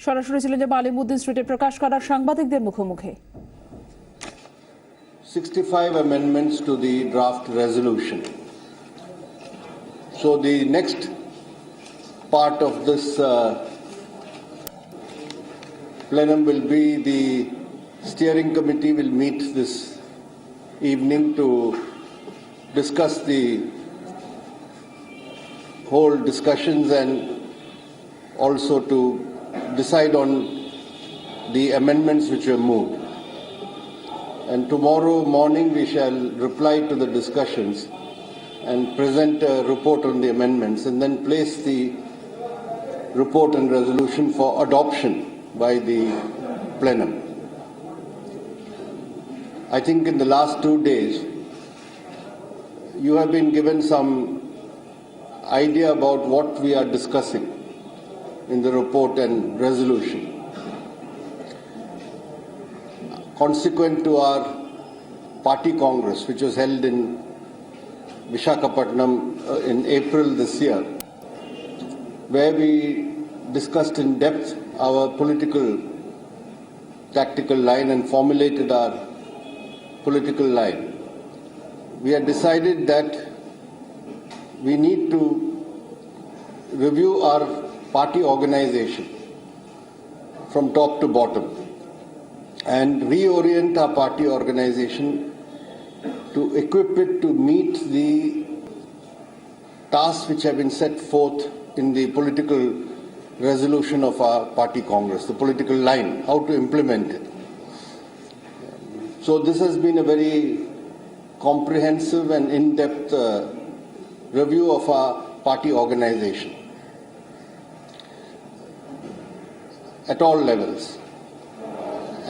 সরাসরি ছিলেন যে আলিমুদ্দিন স্ট্রিটে প্রকাশ করা সাংবাদিকদের মুখোমুখি। 65 amendments to the draft resolution. So the next part of this plenum will be the steering committee will meet this evening to discuss the whole discussions and also to decide on the amendments which were moved. And tomorrow morning we shall reply to the discussions and present a report on the amendments and then place the report and resolution for adoption by the plenum. I think in the last 2 days you have been given some idea about what we are discussing in the report and resolution. Consequent to our party congress, which was held in Visakhapatnam in April this year, where we discussed in depth our political tactical line and formulated our political line, we had decided that we need to review our party organization from top to bottom and reorient our party organization to equip it to meet the tasks which have been set forth in the political resolution of our party congress, the political line, how to implement it. So this has been a very comprehensive and in-depth review of our party organization at all levels.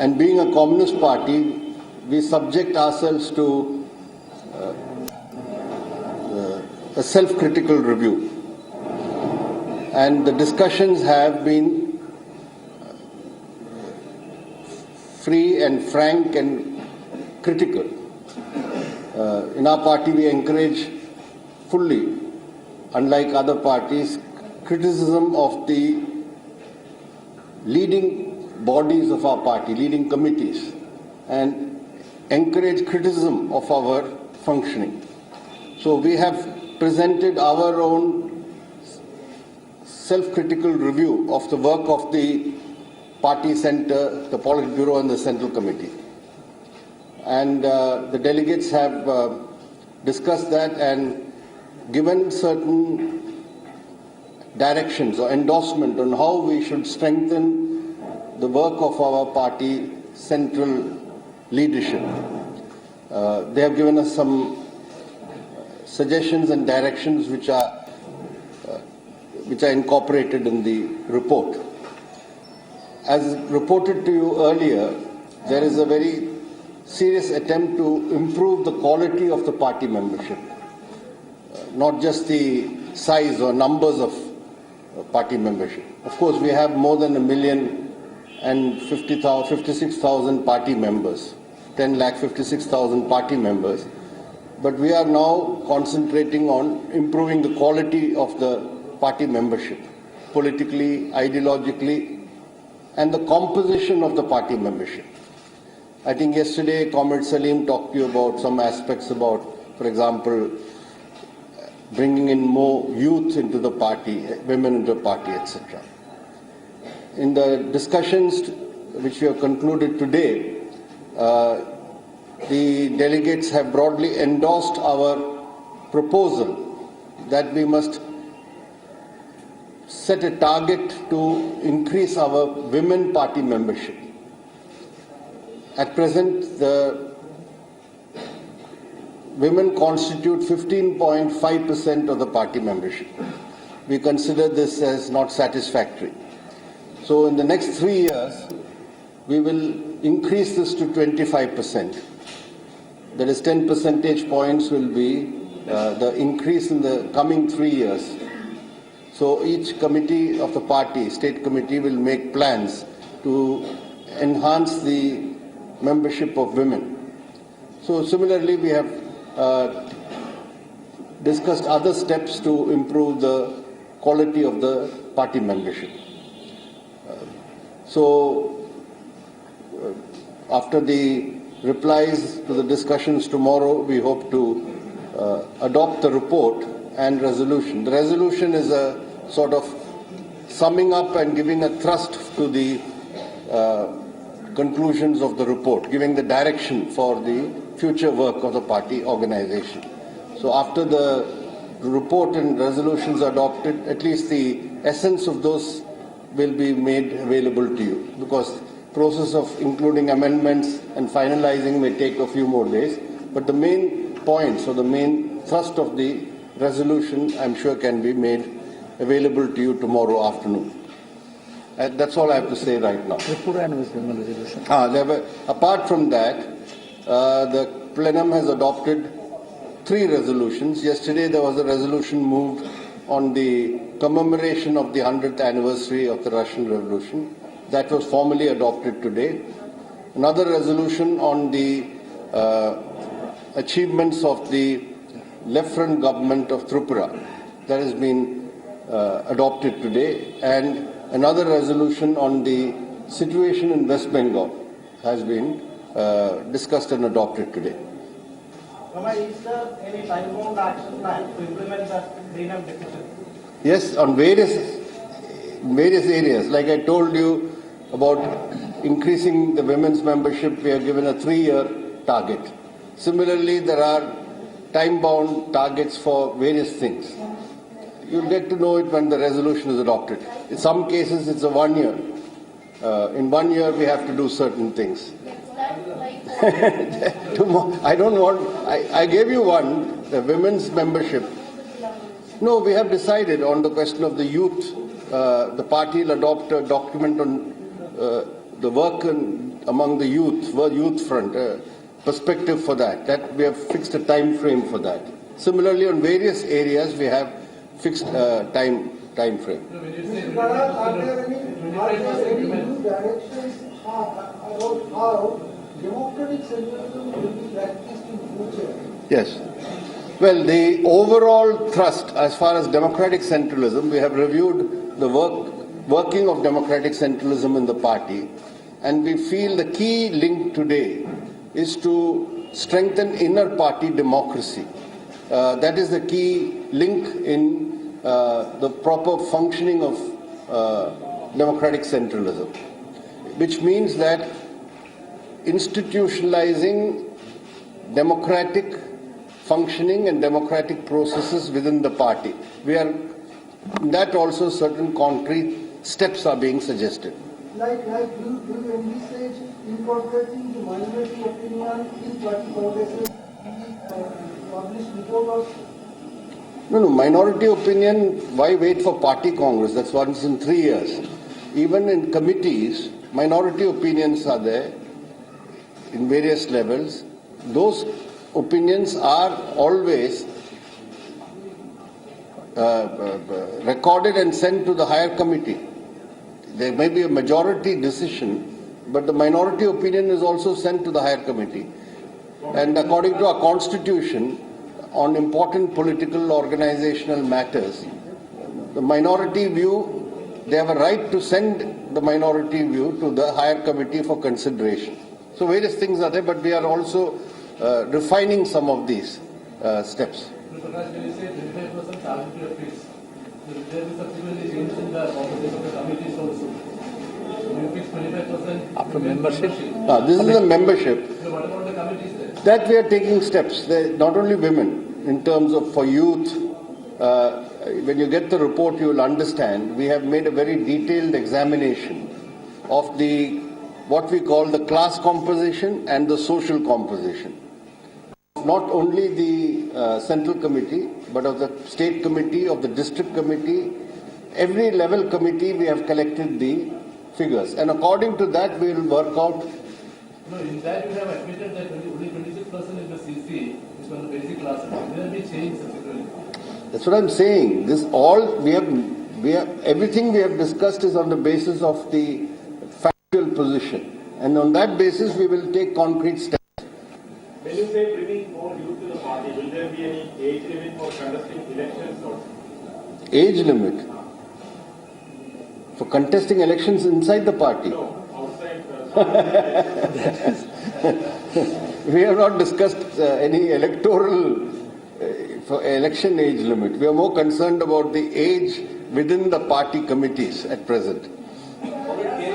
And being a communist party, we subject ourselves to a self-critical review. And the discussions have been free and frank and critical. In our party, we encourage fully, unlike other parties, criticism of the leading bodies of our party, leading committees, and encourage criticism of our functioning. So we have presented our own self-critical review of the work of the party center, the Politburo and the Central Committee. And the delegates have discussed that and given certain directions or endorsement on how we should strengthen the work of our party central leadership. They have given us some suggestions and directions which are incorporated in the report. As reported to you earlier, there is a very serious attempt to improve the quality of the party membership, not just the size or numbers of party membership. Of course, we have more than 1,056,000 party members, 10,56,000 party members. But we are now concentrating on improving the quality of the party membership, politically, ideologically, and the composition of the party membership. I think yesterday Comrade Salim talked to you about some aspects about, for example, bringing in more youth into the party, women into the party, etc. In the discussions which we have concluded today, the delegates have broadly endorsed our proposal that we must set a target to increase our women party membership. At present, the women constitute 15.5% of the party membership. We consider this as not satisfactory. So in the next 3 years, we will increase this to 25%. That is 10 percentage points will be the increase in the coming 3 years. So each committee of the party, state committee, will make plans to enhance the membership of women. So similarly, we have discussed other steps to improve the quality of the party membership. So, after the replies to the discussions tomorrow, we hope to adopt the report and resolution. The resolution is a sort of summing up and giving a thrust to the conclusions of the report, giving the direction for the future work of the party organization. So after the report and resolutions are adopted, at least the essence of those will be made available to you, because process of including amendments and finalizing may take a few more days, but the main points or the main thrust of the resolution, I'm sure, can be made available to you tomorrow afternoon. That's all I have to say right now. Apart from that, the plenum has adopted 3 resolutions. Yesterday there was a resolution moved on the commemoration of the 100th anniversary of the Russian Revolution. That was formally adopted today. Another resolution on the achievements of the left front government of Tripura, that has been adopted today, and another resolution on the situation in West Bengal has been discussed and adopted today. Is there any time-bound action plan to implement the Greenham decision? Yes, on various areas. Like I told you about increasing the women's membership, we are given a 3-year target. Similarly, there are time-bound targets for various things. You'll get to know it when the resolution is adopted. In some cases, it's a 1 year. In 1 year, we have to do certain things. I don't want. I gave you one, the women's membership. No, we have decided on the question of the youth. The party will adopt a document on the work among the youth front, perspective for that. That we have fixed a time frame for that. Similarly, on various areas, we have fixed time frame. Are there any new directions about how democratic centralism will be practiced in future? Yes. Well, the overall thrust as far as democratic centralism, we have reviewed the working of democratic centralism in the party, and we feel the key link today is to strengthen inner party democracy. That is the key link in the proper functioning of democratic centralism, which means that institutionalizing democratic functioning and democratic processes within the party. That also certain concrete steps are being suggested. Like do you envisage incorporating the minority opinion in party congresses in the published report also? No, minority opinion, why wait for party congress? That's once in 3 years. Even in committees, minority opinions are there in various levels. Those opinions are always recorded and sent to the higher committee. There may be a majority decision, but the minority opinion is also sent to the higher committee. And according to our constitution, on important political organizational matters, the minority view, they have a right to send the minority view to the higher committee for consideration. So various things are there, but we are also refining some of these steps. Prakash, when you say 25% targeted fix, will there be subsequently change in the composition of the committees also? You fix 25% after membership? This is the membership. So what about the committees then? That we are taking steps. Not only women, in terms of for youth. When you get the report, you will understand. We have made a very detailed examination of what we call the class composition and the social composition. Not only the central committee, but of the state committee, of the district committee, every level committee we have collected the figures. And according to that, we will work out. No, in that you have admitted that only 26% in the CC is from the basic classes. Will there be change subsequently? That's what I'm saying. Everything we have discussed is on the basis of the factual position. And on that basis, we will take concrete steps. When you say bringing more youth to the party, will there be any age limit for conducting elections also? Age limit? For contesting elections inside the party. No, outside. We have not discussed any electoral for election age limit. We are more concerned about the age within the party committees at present. Was there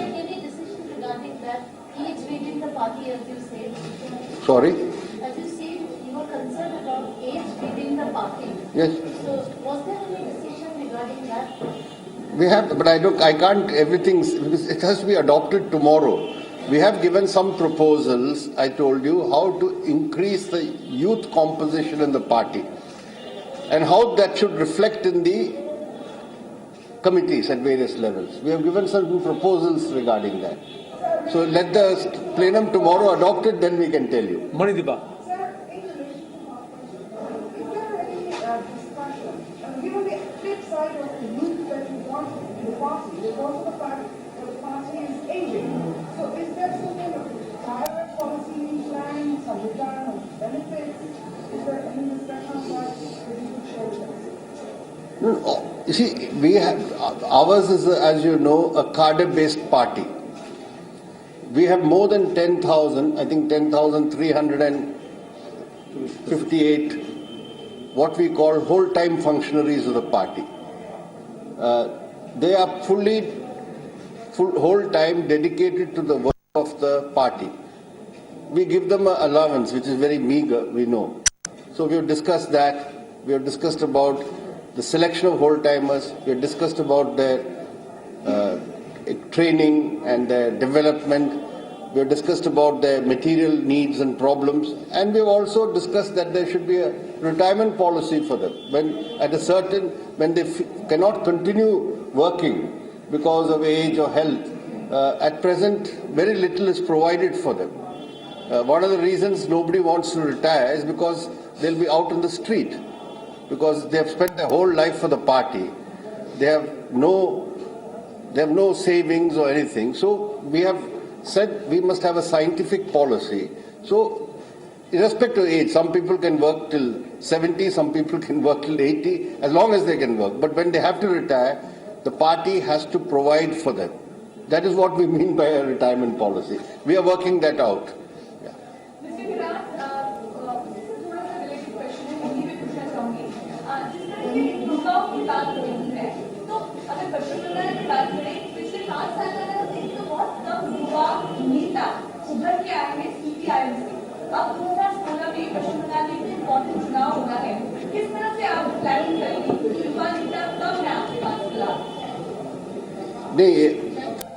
any decision regarding that age within the party, as you said? Sorry? As you said, you were concerned about age within the party. Yes. So, was there any decision regarding that? We have, but I can't, everything, because it has to be adopted tomorrow. We have given some proposals, I told you, how to increase the youth composition in the party and how that should reflect in the committees at various levels. We have given some proposals regarding that. So let the plenum tomorrow adopt it, then we can tell you. Manidipa. Sir, in relation to my question, is there any discussion, given the flip side of the youth that you want in the party, because the party is aging, so is there some kind of retirement policy plan, some retirement benefits? Is there any discussion on that that you could share with us? No, you see, we have, ours is, as you know, a cadre-based party. We have more than 10,000, I think 10,358, what we call whole-time functionaries of the party. They are whole-time dedicated to the work of the party. We give them an allowance, which is very meager, we know. So we have discussed that. We have discussed about the selection of whole-timers. We have discussed about their training and their development. We have discussed about their material needs and problems. And we have also discussed that there should be a retirement policy for them. When they cannot continue working because of age or health, at present very little is provided for them. One of the reasons nobody wants to retire is because they'll be out on the street, because they have spent their whole life for the party. They have no savings or anything. So we have said we must have a scientific policy. So irrespective of age, some people can work till 70, some people can work till 80, as long as they can work. But when they have to retire, the party has to provide for them. That is what we mean by a retirement policy. We are working that out. Mr. Virat, this is थोड़ा सा related question है, हिंदी में पूछना चाहूँगी। जिस तरह से युवाओं की बात हो रही है, तो अगर बच्चों की बात करें, पिछले 5 साल में अगर देखें तो बहुत कम युवा नेता उभर के आए हैं CPIM से। अब 2016 में पश्चिम बंगाल में एक इम्पोर्टेंट चुनाव होना है। किस तरह से आप प्लानिंग करेंगे कि युवा नेता कब है आपके पास फिलहाल? नहीं,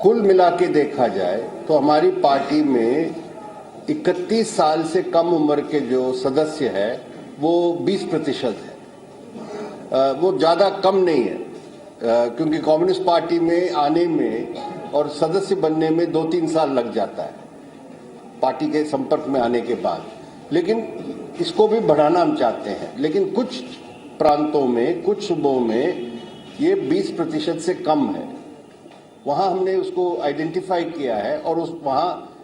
कुल मिला के देखा जाए तो हमारी पार्टी में 31 साल से कम उम्र के जो सदस्य है वो 20% है। वो ज़्यादा कम नहीं है, क्योंकि कम्युनिस्ट पार्टी में आने में और सदस्य बनने में 2-3 साल लग जाता है पार्टी के संपर्क में आने के बाद। लेकिन इसको भी बढ़ाना हम चाहते हैं, लेकिन कुछ प्रांतों में, कुछ सूबों में ये 20% से कम है। वहाँ हमने उसको आइडेंटिफाई किया है और वहाँ